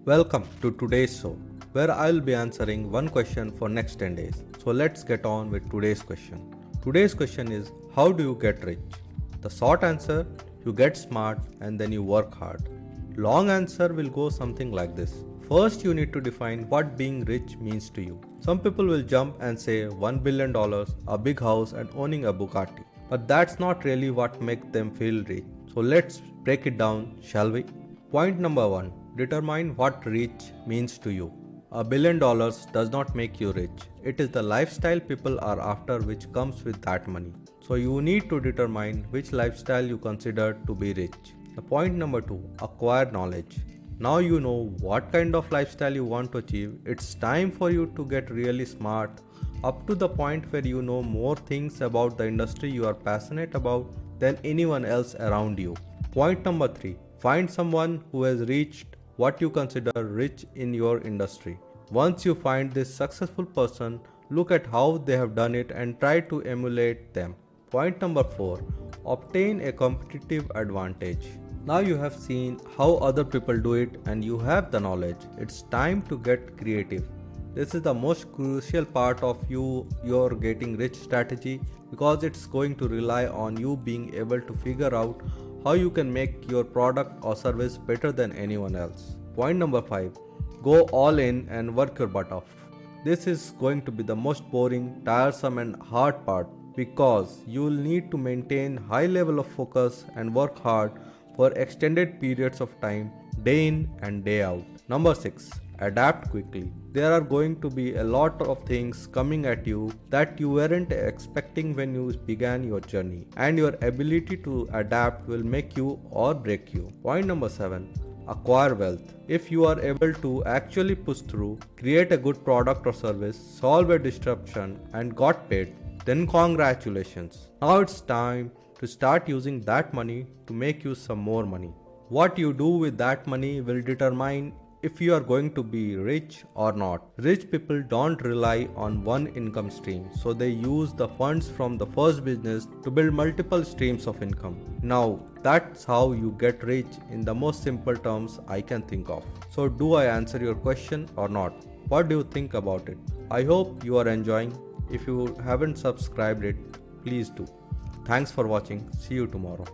Welcome to today's show, where I'll be answering one question for next 10 days. So let's get on with today's question. Today's question is, how do you get rich? The short answer, you get smart and then you work hard. Long answer will go something like this. First, you need to define what being rich means to you. Some people will jump and say $1 billion, a big house and owning a Bugatti. But that's not really what makes them feel rich. So let's break it down, shall we? Point number 1. Determine what rich means to you. $1 billion does not make you rich. It is the lifestyle people are after which comes with that money. So you need to determine which lifestyle you consider to be rich. The point number 2. Acquire knowledge. Now you know what kind of lifestyle you want to achieve. It's time for you to get really smart up to the point where you know more things about the industry you are passionate about than anyone else around you. Point number 3. Find someone who has reached what you consider rich in your industry. Once you find this successful person, look at how they have done it and try to emulate them. Point number 4. Obtain a competitive advantage. Now you have seen how other people do it and you have the knowledge. It's time to get creative. This is the most crucial part of your getting rich strategy because it's going to rely on you being able to figure out how you can make your product or service better than anyone else. Point number 5. Go all in and work your butt off. This is going to be the most boring, tiresome and hard part because you will need to maintain high level of focus and work hard for extended periods of time, day in and day out. Number 6. Adapt quickly. There are going to be a lot of things coming at you that you weren't expecting when you began your journey, and your ability to adapt will make you or break you. Point number 7. Acquire wealth. If you are able to actually push through, create a good product or service, solve a disruption and got paid, then congratulations. Now it's time to start using that money to make you some more money. What you do with that money will determine if you are going to be rich or not. Rich people don't rely on one income stream, so they use the funds from the first business to build multiple streams of income. Now, that's how you get rich in the most simple terms I can think of. So, do I answer your question or not? What do you think about it? I hope you are enjoying. If you haven't subscribed it, please do. Thanks for watching. See you tomorrow.